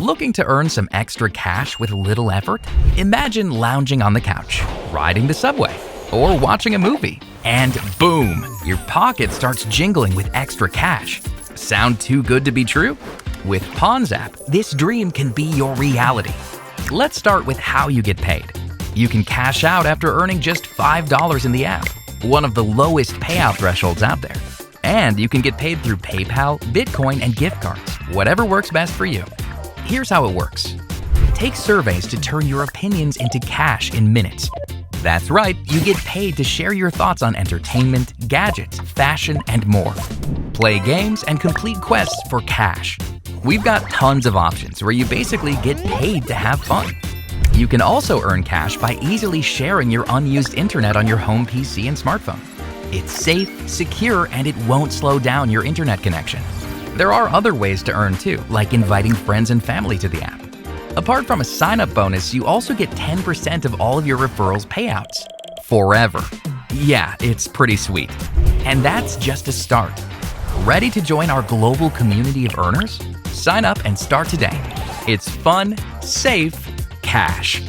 Looking to earn some extra cash with little effort? Imagine lounging on the couch, riding the subway, or watching a movie, and boom, your pocket starts jingling with extra cash. Sound too good to be true? With Pawns.app, this dream can be your reality. Let's start with how you get paid. You can cash out after earning just $5 in the app, one of the lowest payout thresholds out there. And you can get paid through PayPal, Bitcoin, and gift cards, whatever works best for you. Here's how it works. Take surveys to turn your opinions into cash in minutes. That's right, you get paid to share your thoughts on entertainment, gadgets, fashion, and more. Play games and complete quests for cash. We've got tons of options where you basically get paid to have fun. You can also earn cash by easily sharing your unused internet on your home PC and smartphone. It's safe, secure, and it won't slow down your internet connection. There are other ways to earn too, like inviting friends and family to the app. Apart from a sign-up bonus, you also get 10% of all of your referrals payouts. Forever. Yeah, it's pretty sweet. And that's just a start. Ready to join our global community of earners? Sign up and start today. It's fun, safe, cash.